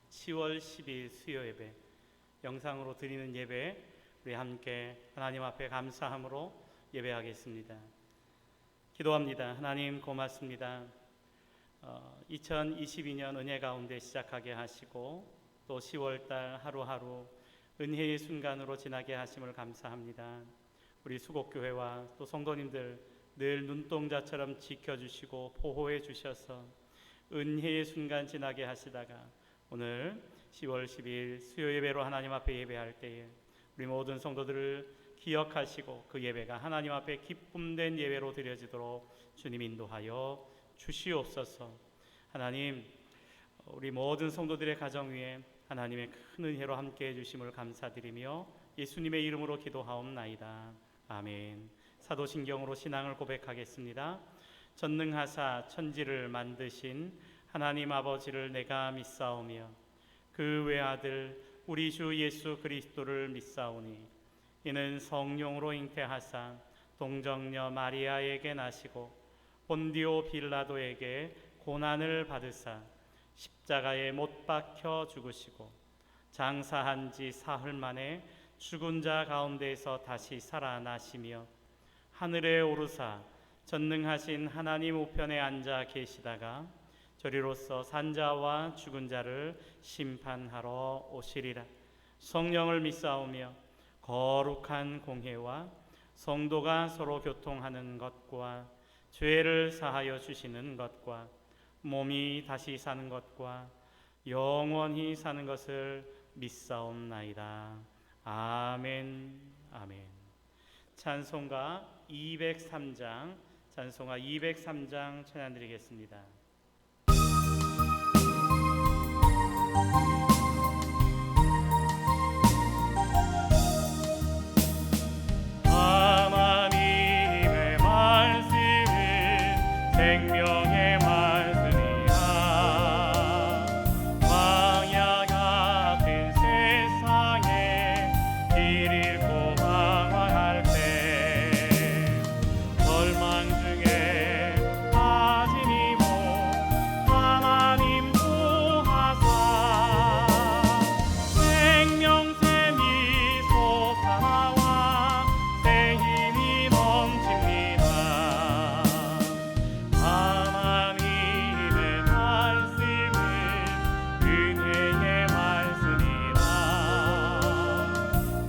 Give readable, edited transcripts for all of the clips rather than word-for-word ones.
10월 10일 수요 예배, 영상으로 드리는 예배, 우리 함께 하나님 앞에 감사함으로 예배하겠습니다. 기도합니다. 하나님 고맙습니다. 2022년 은혜 가운데 시작하게 하시고 또 10월달 하루하루 은혜의 순간으로 지나게 하심을 감사합니다. 우리 수곡교회와 또 성도님들 늘 눈동자처럼 지켜주시고 보호해 주셔서 은혜의 순간 지나게 하시다가 오늘 10월 10일 수요 예배로 하나님 앞에 예배할 때에 우리 모든 성도들을 기억하시고 그 예배가 하나님 앞에 기쁨된 예배로 드려지도록 주님 인도하여 주시옵소서. 하나님, 우리 모든 성도들의 가정 위에 하나님의 큰 은혜로 함께해 주심을 감사드리며 예수님의 이름으로 기도하옵나이다. 아멘. 사도신경으로 신앙을 고백하겠습니다. 전능하사 천지를 만드신 하나님 아버지를 내가 믿사오며 그 외아들 우리 주 예수 그리스도를 믿사오니 이는 성령으로 잉태하사 동정녀 마리아에게 나시고 본디오 빌라도에게 고난을 받으사 십자가에 못 박혀 죽으시고 장사한 지 사흘 만에 죽은 자 가운데에서 다시 살아나시며 하늘에 오르사 전능하신 하나님 우편에 앉아 계시다가 저리로서 산자와 죽은 자를 심판하러 오시리라. 성령을 믿사오며 거룩한 공회와 성도가 서로 교통하는 것과 죄를 사하여 주시는 것과 몸이 다시 사는 것과 영원히 사는 것을 믿사옵나이다. 아멘. 아멘. 찬송가 203장 찬양 드리겠습니다. 하나님의 말씀은 생명의 말씀이라. 광야 같은 세상에 길 잃고 방황할 때 절망 중에 빠지니모 하나님 구하사 생명샘이 솟아나와 새 힘이 넘칩니다. 하나님의 말씀은 은혜의 말씀이라.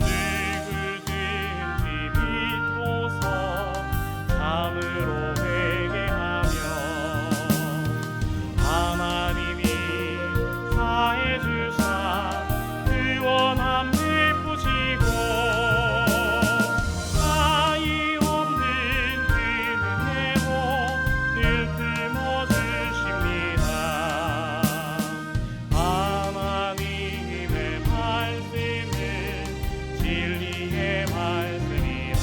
누구든지 믿고서 참으로 회개하며 하나님이 사해 주사 구원함 베푸시고 사이 없는 그 은혜로 늘 품어주십니다. 하나님의 말씀은 진리의 말씀이라.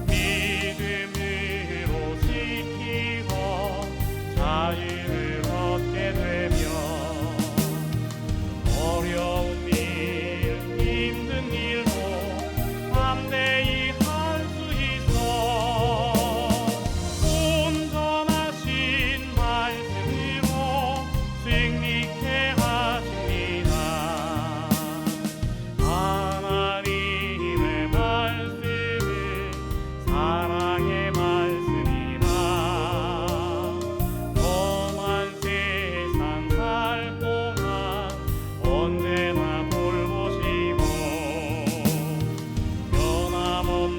믿음으로 지키고 자유를 얻게 되며 어려운 일, 힘든 일도 담대히 할 수 있어 온전하신 말씀으로 승리케 하십니다. 하나님의 말씀은 사랑의 말씀이라. 험한 세상 살 동안 언제나 돌보시고 변함없는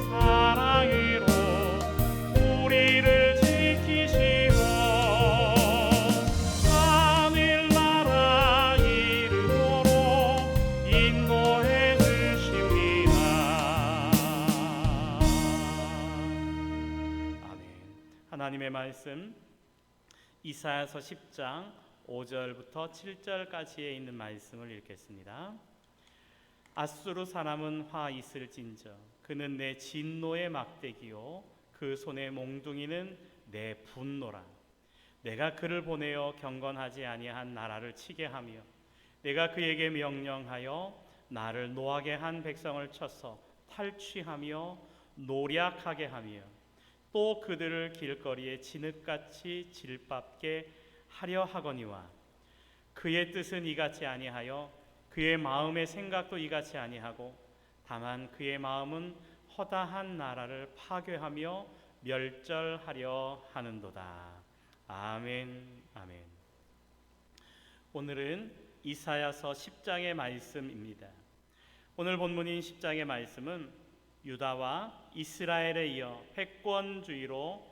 사랑으로 우리를 지키시고 하늘나라 이름으로 인도해 주십니다. 아멘. 하나님의 말씀 이사야서 10장 5절부터 7절까지에 있는 말씀을 읽겠습니다. 아수르 사람은 화 있을진저 그는 내 진노의 막대기요 그 손의 몽둥이는 내 분노라. 내가 그를 보내어 경건하지 아니한 나라를 치게 하며 내가 그에게 명령하여 나를 노하게 한 백성을 쳐서 탈취하며 노략하게 하며 또 그들을 길거리에 진흙같이 질밟게 하려 하거니와 그의 뜻은 이같이 아니하여 그의 마음의 생각도 이같이 아니하고 다만 그의 마음은 허다한 나라를 파괴하며 멸절하려 하는도다. 아멘. 아멘. 오늘은 이사야서 10장의 말씀입니다. 오늘 본문인 10장의 말씀은 유다와 이스라엘에 이어 패권주의로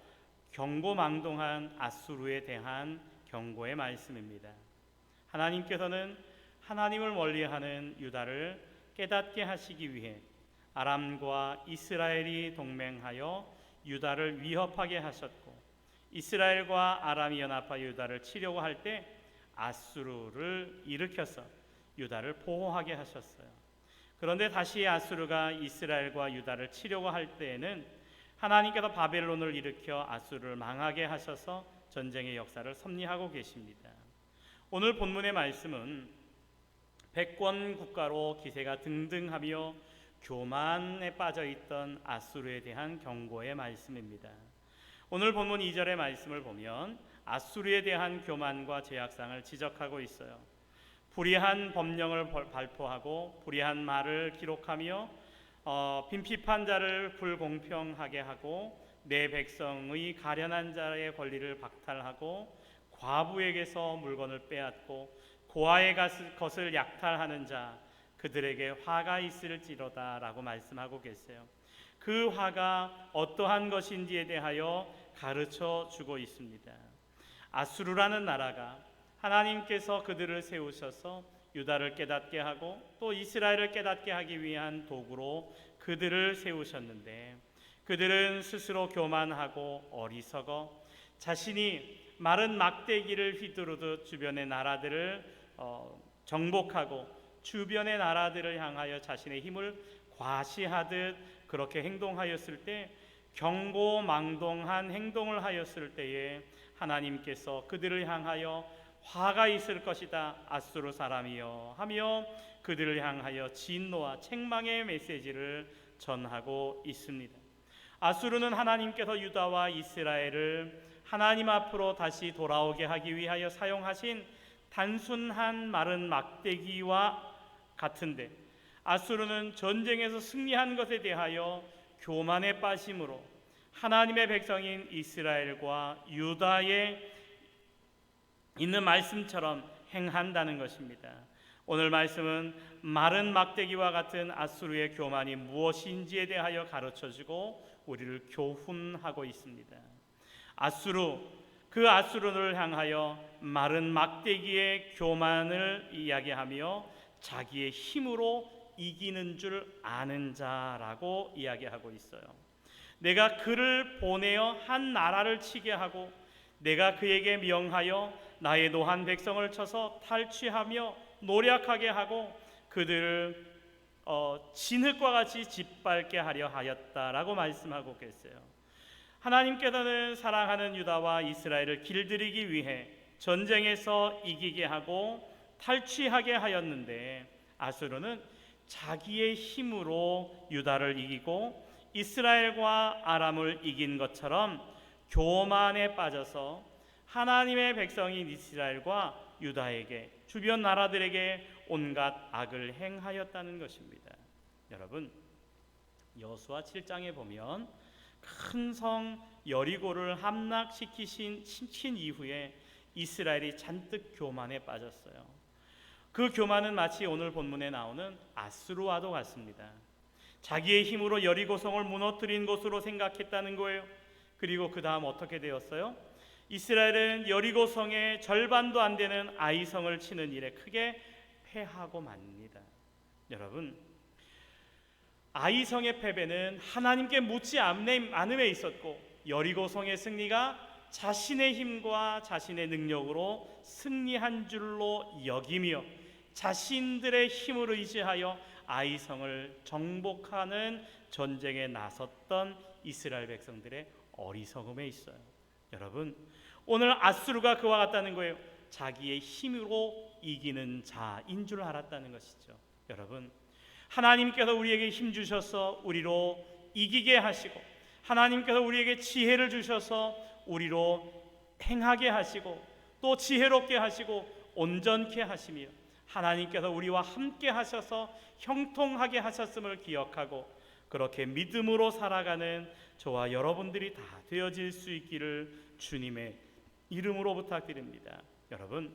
경고망동한 아수르에 대한 경고의 말씀입니다. 하나님께서는 하나님을 멀리하는 유다를 깨닫게 하시기 위해 아람과 이스라엘이 동맹하여 유다를 위협하게 하셨고, 이스라엘과 아람이 연합하여 유다를 치려고 할 때 아수르를 일으켜서 유다를 보호하게 하셨어요. 그런데 다시 아수르가 이스라엘과 유다를 치려고 할 때에는 하나님께서 바벨론을 일으켜 아수르를 망하게 하셔서 전쟁의 역사를 섭리하고 계십니다. 오늘 본문의 말씀은 패권 국가로 기세가 등등하며 교만에 빠져있던 아수르에 대한 경고의 말씀입니다. 오늘 본문 2절의 말씀을 보면 아수르에 대한 교만과 죄악상을 지적하고 있어요. 불의한 법령을 발표하고 불의한 말을 기록하며 빈핍한 자를 불공평하게 하고 내 백성의 가련한 자의 권리를 박탈하고 과부에게서 물건을 빼앗고 고아의 것을 약탈하는 자 그들에게 화가 있을지로다 라고 말씀하고 계세요. 그 화가 어떠한 것인지에 대하여 가르쳐 주고 있습니다. 아수르라는 나라가 하나님께서 그들을 세우셔서 유다를 깨닫게 하고 또 이스라엘을 깨닫게 하기 위한 도구로 그들을 세우셨는데, 그들은 스스로 교만하고 어리석어 자신이 마른 막대기를 휘두르듯 주변의 나라들을 정복하고 주변의 나라들을 향하여 자신의 힘을 과시하듯 그렇게 행동하였을 때, 경고망동한 행동을 하였을 때에 하나님께서 그들을 향하여 화가 있을 것이다 아수르 사람이여 하며 그들을 향하여 진노와 책망의 메시지를 전하고 있습니다. 아수르는 하나님께서 유다와 이스라엘을 하나님 앞으로 다시 돌아오게 하기 위하여 사용하신 단순한 마른 막대기와 같은데, 아수르는 전쟁에서 승리한 것에 대하여 교만에 빠짐으로 하나님의 백성인 이스라엘과 유다에 있는 말씀처럼 행한다는 것입니다. 오늘 말씀은 마른 막대기와 같은 아수르의 교만이 무엇인지에 대하여 가르쳐주고 우리를 교훈하고 있습니다. 그 아수르를 향하여 마른 막대기의 교만을 이야기하며 자기의 힘으로 이기는 줄 아는 자라고 이야기하고 있어요. 내가 그를 보내어 한 나라를 치게 하고 내가 그에게 명하여 나의 노한 백성을 쳐서 탈취하며 노략하게 하고 그들을 진흙과 같이 짓밟게 하려 하였다라고 말씀하고 계세요. 하나님께서는 사랑하는 유다와 이스라엘을 길들이기 위해 전쟁에서 이기게 하고 탈취하게 하였는데, 아수르는 자기의 힘으로 유다를 이기고 이스라엘과 아람을 이긴 것처럼 교만에 빠져서 하나님의 백성인 이스라엘과 유다에게, 주변 나라들에게 온갖 악을 행하였다는 것입니다. 여러분, 여호수아 7장에 보면 큰 성 여리고를 함락시킨 이후에 이스라엘이 잔뜩 교만에 빠졌어요. 그 교만은 마치 오늘 본문에 나오는 아수르와도 같습니다. 자기의 힘으로 여리고성을 무너뜨린 것으로 생각했다는 거예요. 그리고 그 다음 어떻게 되었어요? 이스라엘은 여리고성의 절반도 안 되는 아이성을 치는 일에 크게 패하고 맙니다. 여러분, 아이성의 패배는 하나님께 묻지 않음에 있었고, 여리고성의 승리가 자신의 힘과 자신의 능력으로 승리한 줄로 여기며 자신들의 힘을 의지하여 아이성을 정복하는 전쟁에 나섰던 이스라엘 백성들의 어리석음에 있어요. 여러분, 오늘 아수르가 그와 같다는 거예요. 자기의 힘으로 이기는 자인 줄 알았다는 것이죠. 여러분, 하나님께서 우리에게 힘 주셔서 우리로 이기게 하시고, 하나님께서 우리에게 지혜를 주셔서 우리로 행하게 하시고, 또 지혜롭게 하시고 온전케 하시며 하나님께서 우리와 함께 하셔서 형통하게 하셨음을 기억하고 그렇게 믿음으로 살아가는 저와 여러분들이 다 되어질 수 있기를 주님의 이름으로 부탁드립니다. 여러분,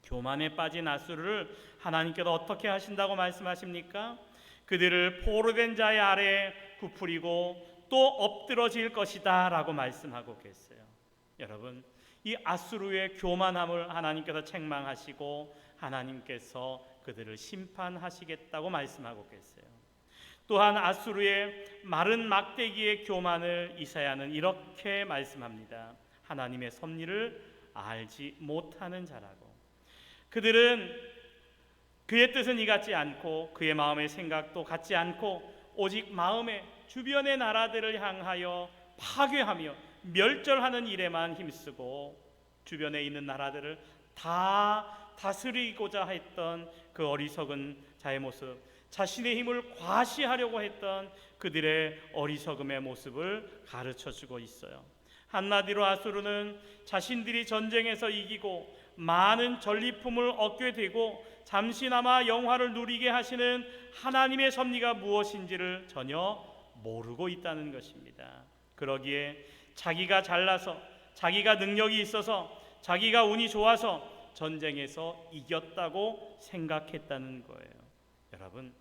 교만에 빠진 아수르를 하나님께서 어떻게 하신다고 말씀하십니까? 그들을 포로된 자의 아래에 부풀리고 또 엎드러질 것이다 라고 말씀하고 계세요. 여러분, 이 아수르의 교만함을 하나님께서 책망하시고 하나님께서 그들을 심판하시겠다고 말씀하고 계세요. 또한 아수르의 마른 막대기의 교만을 이사야는 이렇게 말씀합니다. 하나님의 섭리를 알지 못하는 자라고. 그들은 그의 뜻은 이같지 않고 그의 마음의 생각도 같지 않고 오직 마음에 주변의 나라들을 향하여 파괴하며 멸절하는 일에만 힘쓰고 주변에 있는 나라들을 다 다스리고자 했던 그 어리석은 자의 모습, 자신의 힘을 과시하려고 했던 그들의 어리석음의 모습을 가르쳐주고 있어요. 한마디로 아수르는 자신들이 전쟁에서 이기고 많은 전리품을 얻게 되고 잠시나마 영화를 누리게 하시는 하나님의 섭리가 무엇인지를 전혀 모르고 있다는 것입니다. 그러기에 자기가 잘나서, 자기가 능력이 있어서, 자기가 운이 좋아서 전쟁에서 이겼다고 생각했다는 거예요. 여러분,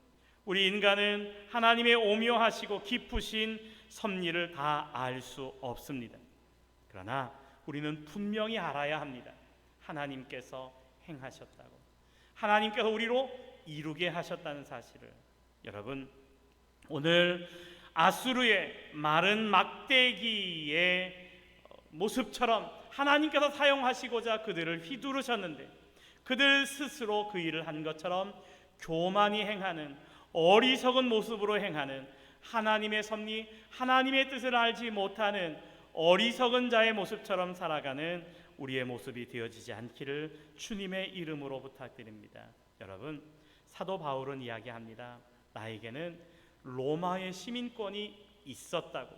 우리 인간은 하나님의 오묘하시고 깊으신 섭리를 다 알 수 없습니다. 그러나 우리는 분명히 알아야 합니다. 하나님께서 행하셨다고, 하나님께서 우리로 이루게 하셨다는 사실을. 여러분, 오늘 아수르의 마른 막대기의 모습처럼 하나님께서 사용하시고자 그들을 휘두르셨는데 그들 스스로 그 일을 한 것처럼 교만이 행하는, 어리석은 모습으로 행하는, 하나님의 섭리, 하나님의 뜻을 알지 못하는 어리석은 자의 모습처럼 살아가는 우리의 모습이 되어지지 않기를 주님의 이름으로 부탁드립니다. 여러분, 사도 바울은 이야기합니다. 나에게는 로마의 시민권이 있었다고.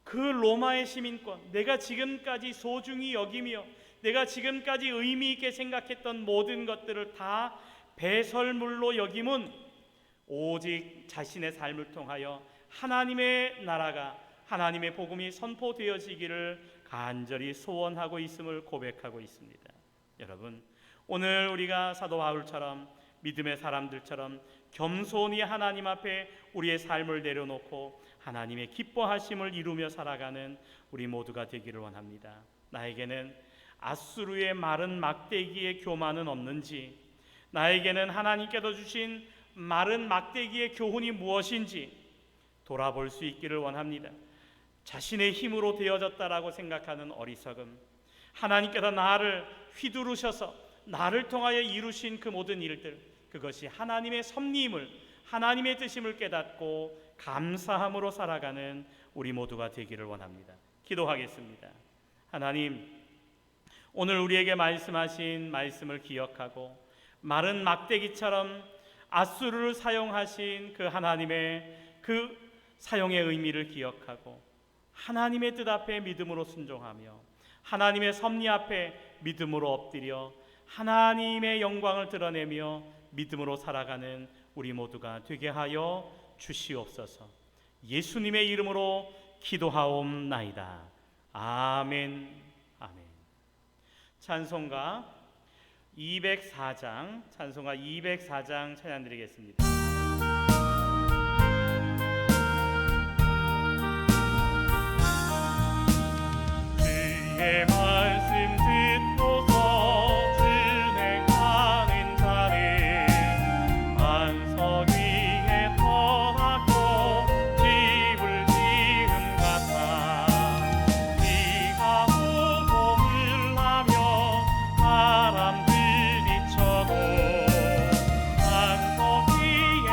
그 로마의 시민권, 내가 지금까지 소중히 여기며 내가 지금까지 의미 있게 생각했던 모든 것들을 다 배설물로 여김은 오직 자신의 삶을 통하여 하나님의 나라가, 하나님의 복음이 선포되어지기를 간절히 소원하고 있음을 고백하고 있습니다. 여러분, 오늘 우리가 사도 바울처럼 믿음의 사람들처럼 겸손히 하나님 앞에 우리의 삶을 내려놓고 하나님의 기뻐하심을 이루며 살아가는 우리 모두가 되기를 원합니다. 나에게는 아수르의 마른 막대기의 교만은 없는지, 나에게는 하나님께서 주신 마른 막대기의 교훈이 무엇인지 돌아볼 수 있기를 원합니다. 자신의 힘으로 되어졌다라고 생각하는 어리석음, 하나님께서 나를 휘두르셔서 나를 통하여 이루신 그 모든 일들, 그것이 하나님의 섭리임을, 하나님의 뜻임을 깨닫고 감사함으로 살아가는 우리 모두가 되기를 원합니다. 기도하겠습니다. 하나님, 오늘 우리에게 말씀하신 말씀을 기억하고 마른 막대기처럼 아수르를 사용하신 그 하나님의 그 사용의 의미를 기억하고 하나님의 뜻 앞에 믿음으로 순종하며 하나님의 섭리 앞에 믿음으로 엎드려 하나님의 영광을 드러내며 믿음으로 살아가는 우리 모두가 되게 하여 주시옵소서. 예수님의 이름으로 기도하옵나이다. 아멘. 아멘. 찬송가 204장, 찬송가 204장 찬양 드리겠습니다. 주의 말씀 듣고서 준행하는 자는 반석 위에 터하고 집을 지은 같아. 비가 오고 흘러며 바람들이 쳐도 반석 위에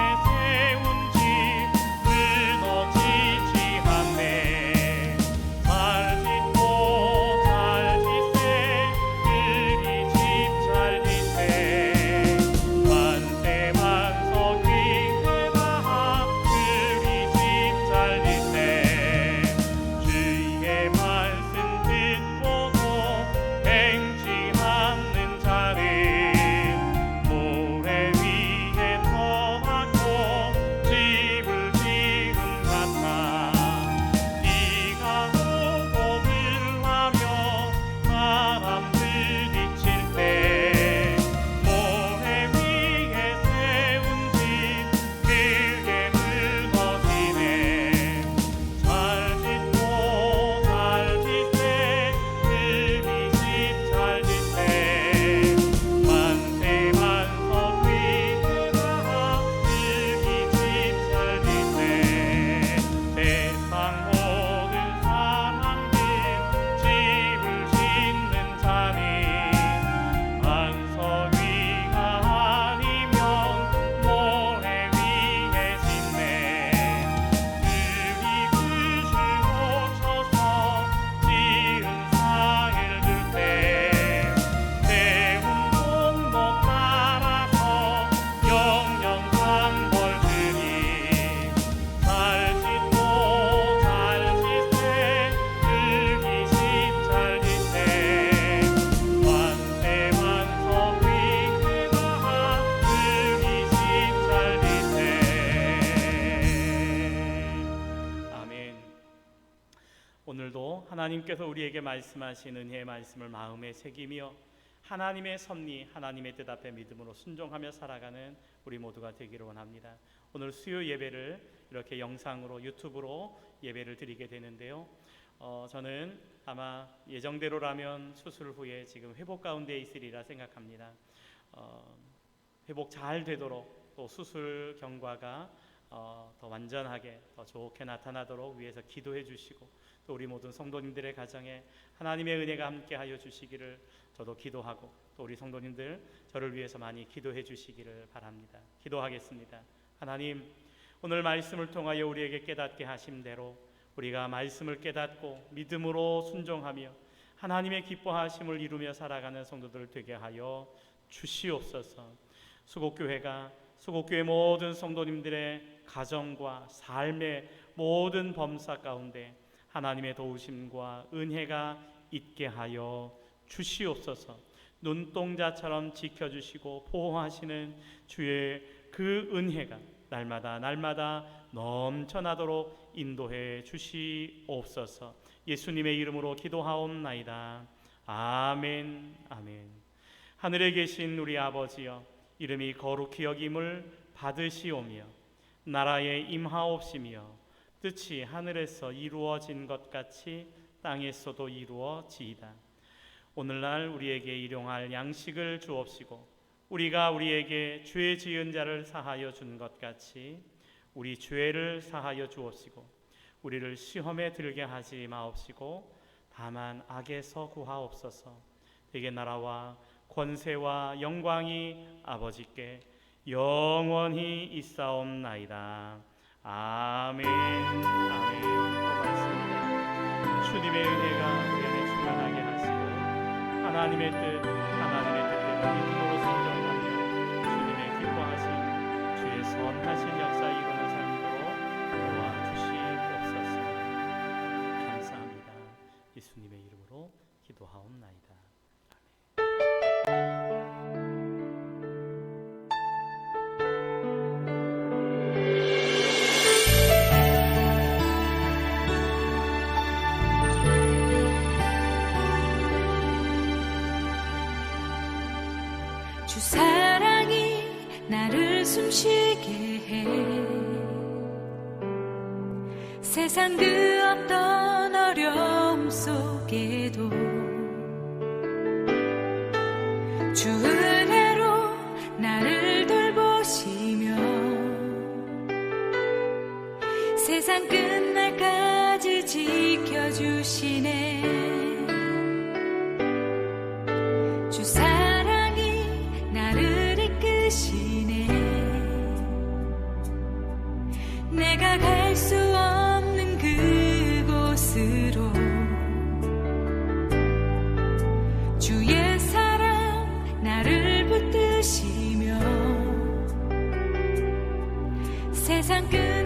오늘도 하나님께서 우리에게 말씀하신 은혜의 말씀을 마음에 새기며 하나님의 섭리, 하나님의 뜻 앞에 믿음으로 순종하며 살아가는 우리 모두가 되기를 원합니다. 오늘 수요 예배를 이렇게 영상으로 유튜브로 예배를 드리게 되는데요. 저는 아마 예정대로라면 수술 후에 지금 회복 가운데 있으리라 생각합니다. 회복 잘 되도록 또 수술 경과가 더 완전하게 더 좋게 나타나도록 위해서 기도해 주시고 또 우리 모든 성도님들의 가정에 하나님의 은혜가 함께하여 주시기를 저도 기도하고 또 우리 성도님들 저를 위해서 많이 기도해 주시기를 바랍니다. 기도하겠습니다. 하나님, 오늘 말씀을 통하여 우리에게 깨닫게 하신 대로 우리가 말씀을 깨닫고 믿음으로 순종하며 하나님의 기뻐하심을 이루며 살아가는 성도들 되게 하여 주시옵소서. 수곡교회 모든 성도님들의 가정과 삶의 모든 범사 가운데 하나님의 도우심과 은혜가 있게 하여 주시옵소서. 눈동자처럼 지켜주시고 보호하시는 주의 그 은혜가 날마다 넘쳐나도록 인도해 주시옵소서. 예수님의 이름으로 기도하옵나이다. 아멘. 아멘. 하늘에 계신 우리 아버지여, 이름이 거룩히 여김을 받으시오며 나라에 임하옵시며 뜻이 하늘에서 이루어진 것 같이 땅에서도 이루어지이다. 오늘날 우리에게 일용할 양식을 주옵시고 우리가 우리에게 죄 지은 자를 사하여 준 것 같이 우리 죄를 사하여 주옵시고 우리를 시험에 들게 하지 마옵시고 다만 악에서 구하옵소서. 대개 나라와 권세와 영광이 아버지께 영원히 있사옵나이다. 아멘. 아멘. 고맙습니다. 주님의 은혜가 우리 안에 충만하게 하시고 하나님의 뜻대로 믿음으로 순종하며 주님의 기뻐하신 주의 선하신 역사 이루는 삶으로 도와주시옵소서. 감사합니다. 예수님의 이름으로 기도하옵나이다. 주 사랑이 나를 숨쉬게 해 세상 그 어떤 어려움 속에도 주 은혜로 나를 돌보시며 세상 끝날까지 지켜주시네. 주 사랑이 나를 이끄시네. 내가 갈 수 없는 그곳으로 주의 사랑 나를 붙드시며 세상 끝